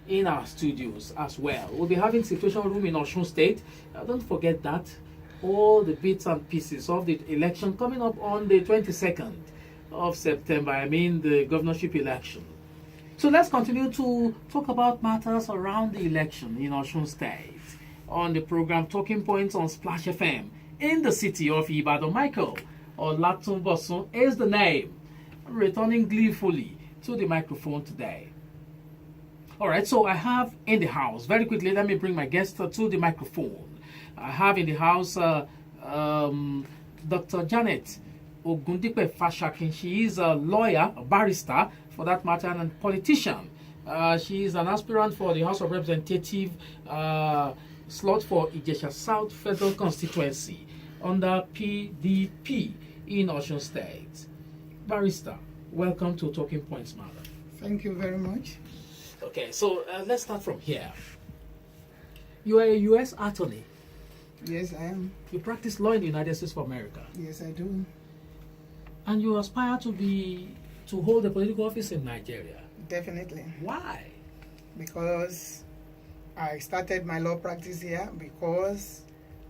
in our studios as well. We'll be having situation room in Osun State. Don't forget that. All the bits and pieces of the election coming up on the 22nd of September. I mean the governorship election. So let's continue to talk about matters around the election in Osun State on the program Talking Points on Splash FM in the city of Ibadan. Michael Olatunbosun is the name, returning gleefully to the microphone today. All right, so I have in the house, very quickly, let me bring my guest to the microphone. I have in the house Dr. Janet Ogundipe Fashakin. She is a lawyer, a barrister, for that matter, and a politician. She is an aspirant for the House of Representatives slot for Ijesha South Federal Constituency under PDP in Osun State. Barrister, welcome to Talking Points, madam. Thank you very much. Okay, so let's start from here. You are a U.S. attorney. Yes, I am. You practice law in the United States of America. Yes, I do. And you aspire to hold a political office in Nigeria. Definitely. Why? Because I started my law practice here, because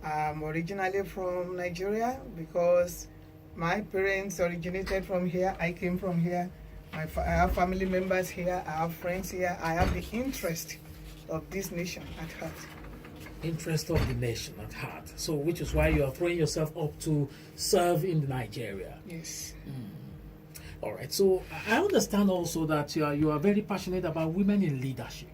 I'm originally from Nigeria, because my parents originated from here, I came from here, I have family members here, I have friends here, I have the interest of this nation at heart. Interest of the nation at heart. So, which is why you are throwing yourself up to serve in Nigeria. Yes. All right. So, I understand also that you are very passionate about women in leadership.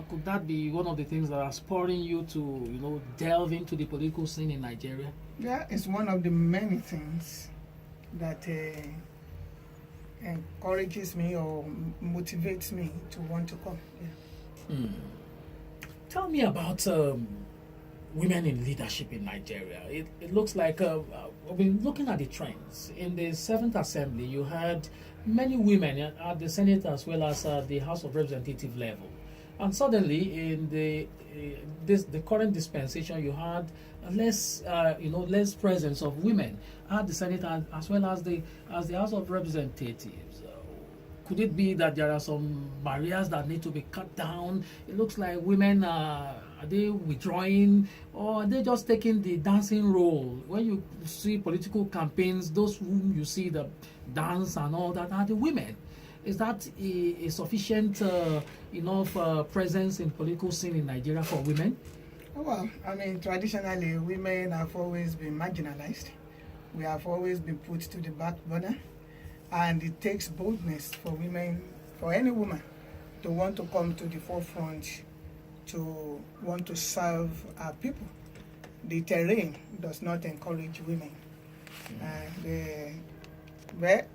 Could that be one of the things that are spurring you to, delve into the political scene in Nigeria? Yeah, it's one of the many things that encourages me or motivates me to want to come. Yeah. Tell me about women in leadership in Nigeria. It looks like I've been looking at the trends. In the 7th Assembly, you had many women at the Senate as well as the House of Representative level. And suddenly, in the current dispensation, you had less presence of women at the Senate as well as the House of Representatives. Could it be that there are some barriers that need to be cut down? It looks like women are they withdrawing, or are they just taking the dancing role? When you see political campaigns, those whom you see the dance and all that are the women. Is that a sufficient enough presence in political scene in Nigeria for women? Well, I mean, traditionally, women have always been marginalized. We have always been put to the back burner. And it takes boldness for women, for any woman, to want to come to the forefront, to want to serve our people. The terrain does not encourage women. But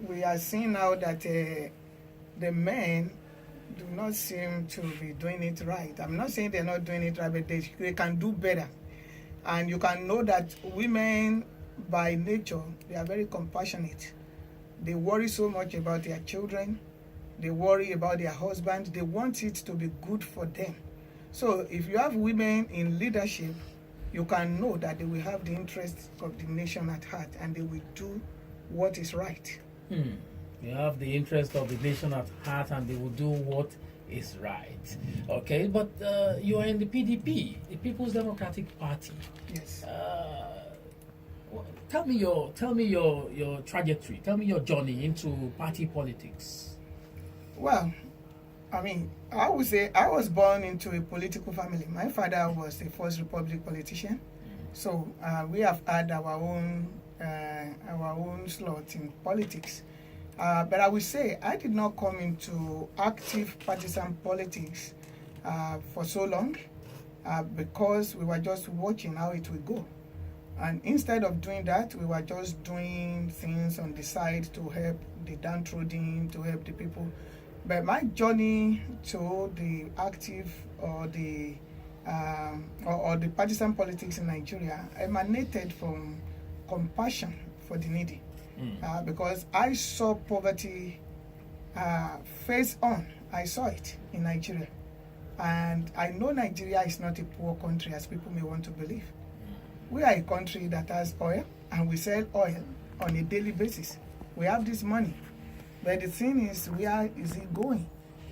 we are seeing now that the men do not seem to be doing it right. I'm not saying they're not doing it right, but they can do better. And you can know that women, by nature, they are very compassionate. They worry so much about their children. They worry about their husbands. They want it to be good for them. So if you have women in leadership, you can know that they will have the interests of the nation at heart and they will do what is right. You have the interest of the nation at heart and they will do what is right. Okay, but you are in the PDP, the People's Democratic Party. Yes. Tell me your trajectory. Tell me your journey into party politics. Well, I mean, I would say I was born into a political family. My father was a First Republic politician, so we have had our own slot in politics. But I would say I did not come into active partisan politics for so long because we were just watching how it would go. And instead of doing that, we were just doing things on the side to help the downtrodden, to help the people. But my journey to the active or the partisan politics in Nigeria emanated from compassion for the needy. Because I saw poverty face on. I saw it in Nigeria. And I know Nigeria is not a poor country as people may want to believe. We are a country that has oil and we sell oil on a daily basis. We have this money. But the thing is, where is it going?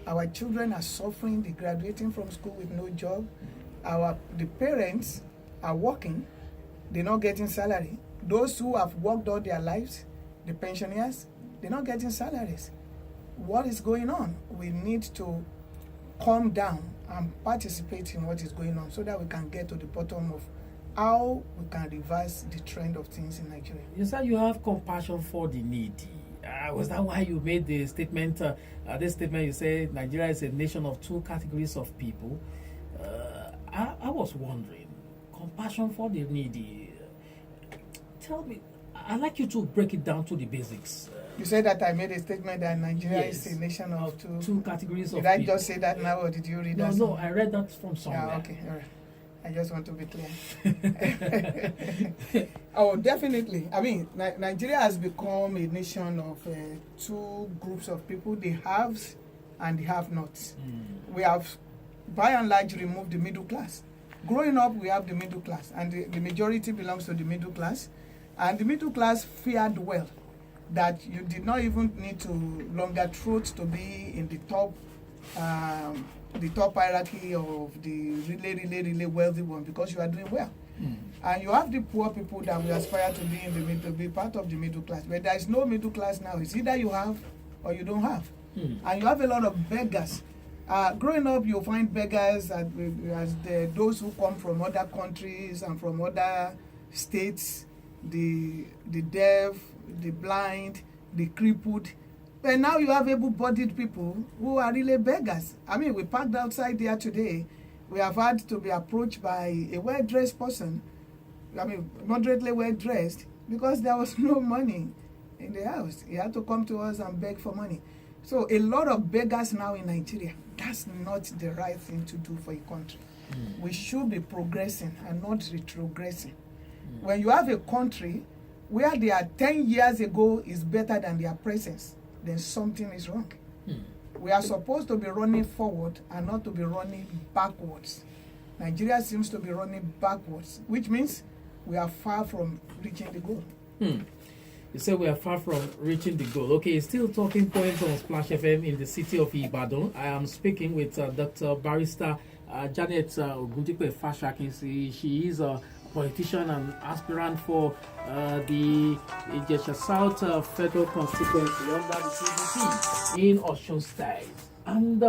Our children are suffering, they're graduating from school with no job. The parents are working, they're not getting salary. Those who have worked all their lives, the pensioners, they're not getting salaries. What is going on? We need to calm down and participate in what is going on so that we can get to the bottom of how we can reverse the trend of things in Nigeria. You said you have compassion for the needy. Was that why you made the statement? This statement, you say Nigeria is a nation of two categories of people. I was wondering, compassion for the needy. Tell me, I'd like you to break it down to the basics. You said that I made a statement that Nigeria Yes, is a nation of two categories of people. Did I people. just say that now, or did you read that? No, I read that from somewhere. Yeah, okay, all right. I just want to be clear. Oh, definitely. I mean, Nigeria has become a nation of two groups of people, the haves and the have-nots. We have, by and large, removed the middle class. Growing up, we have the middle class, and the majority belongs to the middle class. And the middle class fared well, that you did not even need to longer throat to be in the top hierarchy of the really wealthy one, because you are doing well. And you have the poor people that will aspire to be in the middle, be part of the middle class. But there is no middle class now. It's either you have or you don't have. And you have a lot of beggars. Growing up, you'll find beggars as those who come from other countries and from other states, the deaf, the blind, the crippled. But now you have able-bodied people who are really beggars. I mean, we parked outside there today. We have had to be approached by a well-dressed person, I mean, moderately well-dressed, because there was no money in the house. He had to come to us and beg for money. So a lot of beggars now in Nigeria. That's not the right thing to do for a country. We should be progressing and not retrogressing. When you have a country where they are 10 years ago is better than their presence, then something is wrong. We are supposed to be running forward and not to be running backwards. Nigeria seems to be running backwards, which means we are far from reaching the goal. You say we are far from reaching the goal. Okay, still talking points on Splash FM in the city of Ibadan. I am speaking with Dr. Barrister Janet Ogundipe Fashakin. She is a politician and aspirant for the Ijesha South Federal Constituency under the CDP in Osun State. And